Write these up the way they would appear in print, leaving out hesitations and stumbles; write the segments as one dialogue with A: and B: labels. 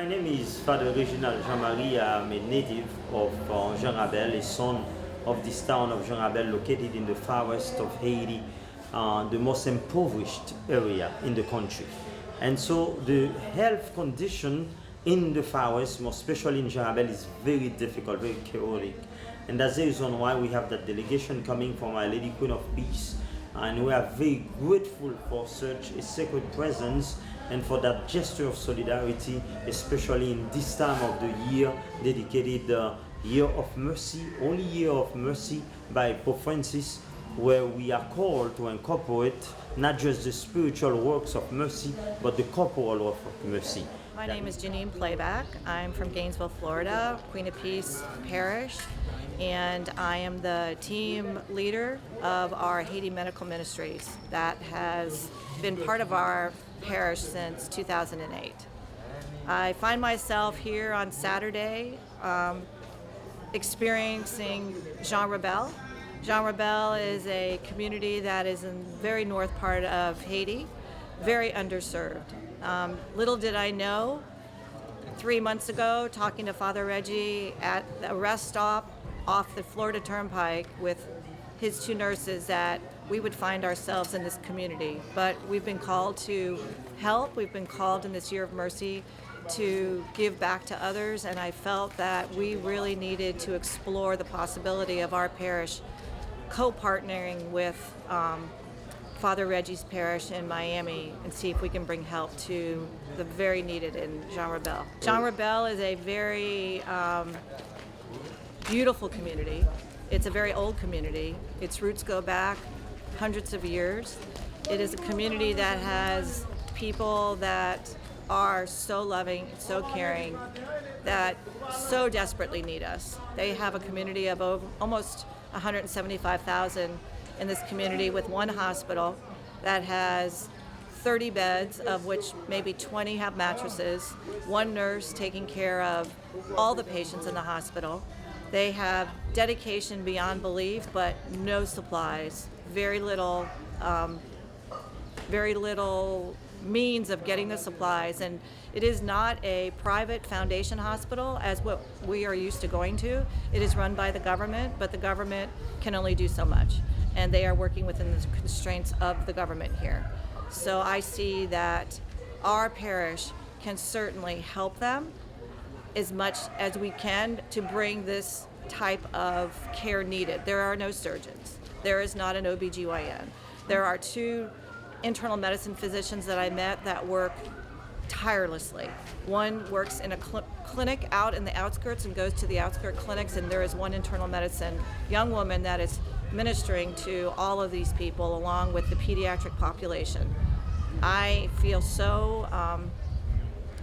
A: name is Father Reginald Jean-Marie. I'm a native of Jean-Rabel, a son of this town of Jean-Rabel located in the far west of Haiti, the most impoverished area in the country. And so the health condition in the far west, most especially in Jean-Rabel, is very difficult, very chaotic. And that's the reason why we have that delegation coming from Our Lady Queen of Peace. And we are very grateful for such a sacred presence and for that gesture of solidarity, especially in this time of the year dedicated the Year of Mercy, only Year of Mercy by Pope Francis, where we are called to incorporate not just the spiritual works of mercy, but the corporal work of mercy.
B: My name is Janine Playback. I'm from Gainesville, Florida, Queen of Peace Parish, and I am the team leader of our Haiti Medical Ministries that has been part of our parish since 2008. I find myself here on Saturday experiencing Jean-Rabel. Jean-Rabel is a community that is in the very north part of Haiti, very underserved. Little did I know 3 months ago, talking to Father Reggie at a rest stop off the Florida Turnpike with his two nurses, that we would find ourselves in this community. But we've been called to help. We've been called in this Year of Mercy to give back to others, and I felt that we really needed to explore the possibility of our parish co-partnering with Father Reggie's parish in Miami and see if we can bring help to the very needed in Jean-Rabel. Jean-Rabel is a very beautiful community. It's a very old community. Its roots go back hundreds of years. It is a community that has people that are so loving, so caring, that so desperately need us. They have a community of almost 175,000 in this community, with one hospital that has 30 beds, of which maybe 20 have mattresses, one nurse taking care of all the patients in the hospital. They have dedication beyond belief, but no supplies, very little means of getting the supplies. And it is not a private foundation hospital as what we are used to going to. It is run by the government, but the government can only do so much, and they are working within the constraints of the government here. So I see that our parish can certainly help them as much as we can to bring this type of care needed. There are no surgeons. There is not an OBGYN. There are 2 internal medicine physicians that I met that work tirelessly. One works in a clinic out in the outskirts and goes to the outskirt clinics, and there is one internal medicine young woman that is ministering to all of these people along with the pediatric population. I feel so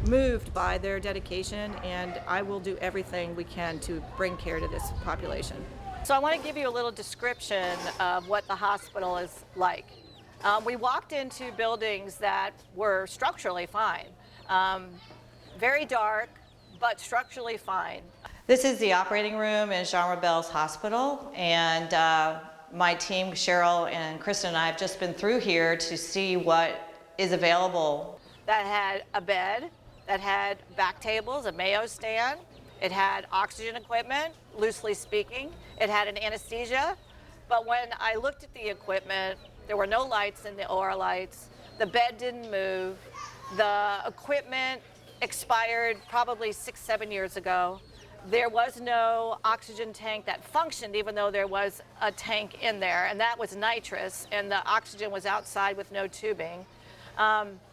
B: moved by their dedication, and I will do everything we can to bring care to this population. So I want to give you a little description of what the hospital is like. We walked into buildings that were structurally fine, very dark, but structurally fine. This is the operating room in Jean-Rabel's hospital, and my team, Cheryl and Kristen and I, have just been through here to see what is available. That had a bed, that had back tables, a Mayo stand, it had oxygen equipment, loosely speaking, it had an anesthesia, but when I looked at the equipment, there were no lights in the OR lights, the bed didn't move, the equipment expired probably 6-7 years ago. There was no oxygen tank that functioned, even though there was a tank in there, and that was nitrous, and the oxygen was outside with no tubing.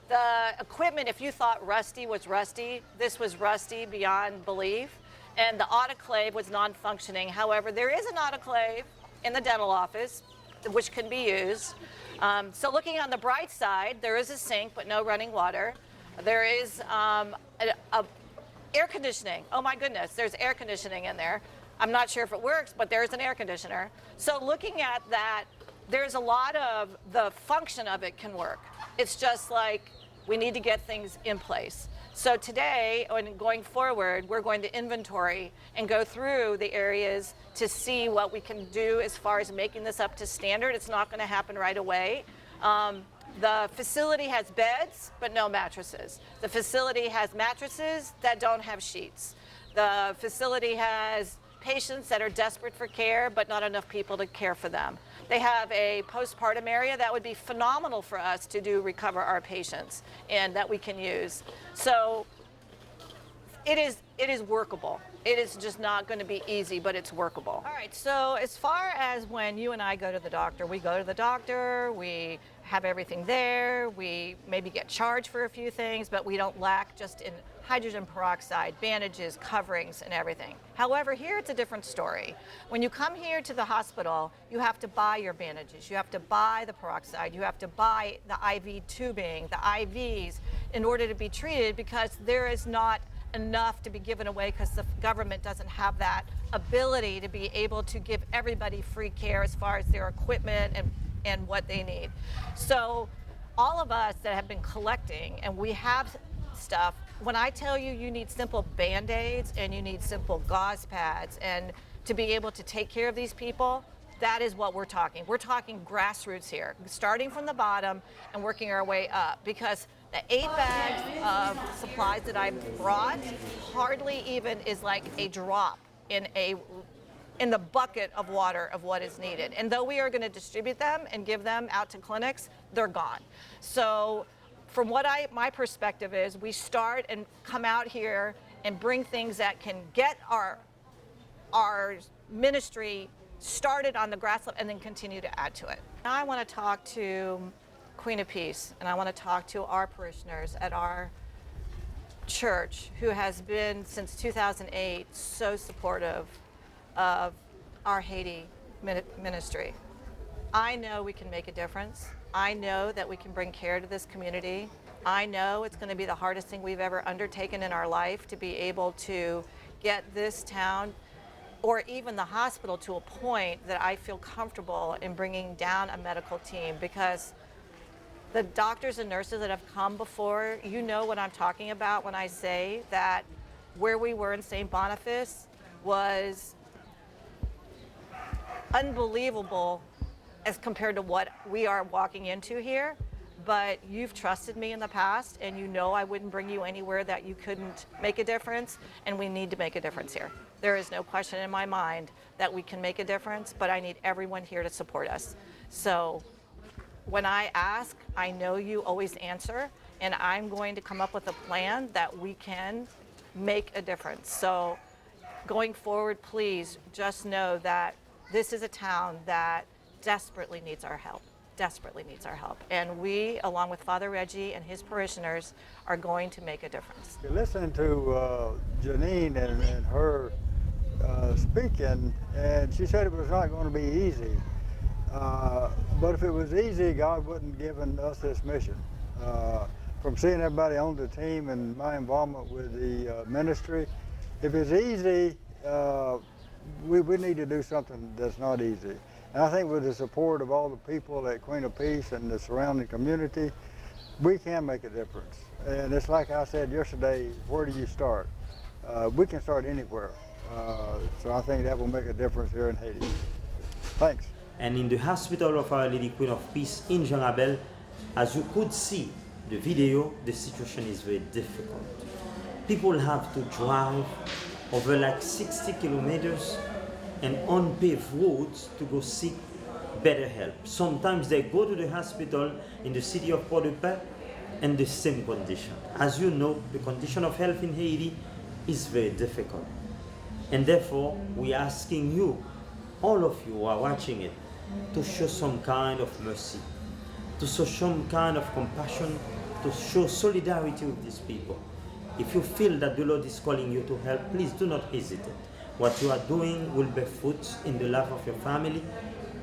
B: The equipment, if you thought rusty was rusty, this was rusty beyond belief, and the autoclave was non-functioning. However, there is an autoclave in the dental office, which can be used. So looking on the bright side, there is a sink, but no running water. There is air conditioning. Oh my goodness, there's air conditioning in there. I'm not sure if it works, but there's an air conditioner. So looking at that, there's a lot of the function of it can work. It's just like we need to get things in place. So today, and going forward, we're going to inventory and go through the areas to see what we can do as far as making this up to standard. It's not going to happen right away. The facility has beds, but no mattresses. The facility has mattresses that don't have sheets. The facility has patients that are desperate for care, but not enough people to care for them. They have a postpartum area that would be phenomenal for us to do recover our patients and that we can use. So it is workable. It is just not going to be easy, but it's workable. All right, so as far as when you and I go to the doctor, we go to the doctor, we have everything there, we maybe get charged for a few things, but we don't lack just in hydrogen peroxide, bandages, coverings, and everything. However, here it's a different story. When you come here to the hospital, you have to buy your bandages, you have to buy the peroxide, you have to buy the IV tubing, the IVs, in order to be treated, because there is not enough to be given away, because the government doesn't have that ability to be able to give everybody free care as far as their equipment and what they need. So all of us that have been collecting, and we have stuff, when I tell you you need simple Band-Aids and you need simple gauze pads and to be able to take care of these people, that is what we're talking. We're talking grassroots here, starting from the bottom and working our way up, because the 8 bags of supplies that I brought hardly even is like a drop in the bucket of water of what is needed. And though we are going to distribute them and give them out to clinics, they're gone. So from what my perspective is, we start and come out here and bring things that can get our ministry started on the grass level and then continue to add to it. Now I want to talk to Queen of Peace, and I want to talk to our parishioners at our church, who has been since 2008 so supportive of our Haiti ministry. I know we can make a difference. I know that we can bring care to this community. I know it's going to be the hardest thing we've ever undertaken in our life to be able to get this town or even the hospital to a point that I feel comfortable in bringing down a medical team, because the doctors and nurses that have come before, you know what I'm talking about when I say that where we were in St. Boniface was unbelievable as compared to what we are walking into here. But you've trusted me in the past, and you know I wouldn't bring you anywhere that you couldn't make a difference, and we need to make a difference here. There is no question in my mind that we can make a difference, but I need everyone here to support us. So when I ask, I know you always answer, and I'm going to come up with a plan that we can make a difference. So going forward, please just know that this is a town that desperately needs our help. And we, along with Father Reggie and his parishioners, are going to make a difference.
C: Listening to Janine and her speaking, and she said it was not going to be easy. But if it was easy, God wouldn't have given us this mission. From seeing everybody on the team and my involvement with the ministry, if it's easy, we need to do something that's not easy. And I think with the support of all the people at Queen of Peace and the surrounding community, we can make a difference. And it's like I said yesterday, where do you start? We can start anywhere. So I think that will make a difference here in Haiti. Thanks.
A: And in the hospital of Our Lady Queen of Peace in Jean-Rabel, as you could see the video, the situation is very difficult. People have to drive over like 60 kilometers and unpaved roads to go seek better help. Sometimes they go to the hospital in the city of Port-au-Prince in the same condition. As you know, the condition of health in Haiti is very difficult. And therefore, we are asking you, all of you who are watching it, to show some kind of mercy, to show some kind of compassion, to show solidarity with these people. If you feel that the Lord is calling you to help, please do not hesitate. What you are doing will bear fruits in the life of your family,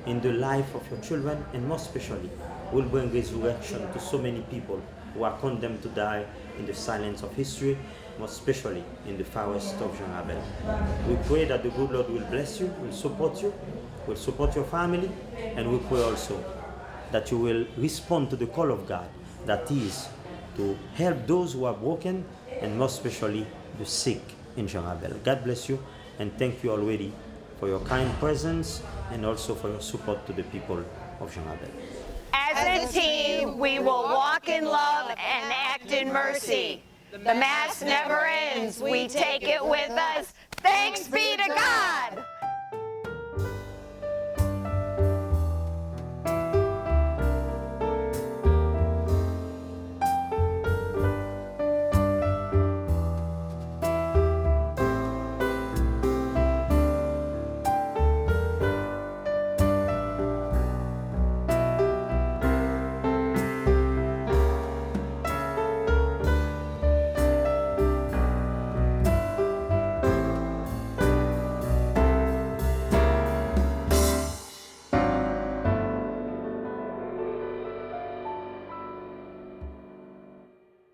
A: in the life of your children, and most especially will bring resurrection to so many people who are condemned to die in the silence of history, most especially in the far west of Jean-Rabel. We pray that the good Lord will bless you, will support your family, and we pray also that you will respond to the call of God, that is to help those who are broken, and most especially the sick in Jean-Rabel. God bless you, and thank you already for your kind presence and also for your support to the people of Jean-Rabel.
D: As As a team, we will walk in love and act in mercy. The Mass never ends. We take it with us. Thanks be to God.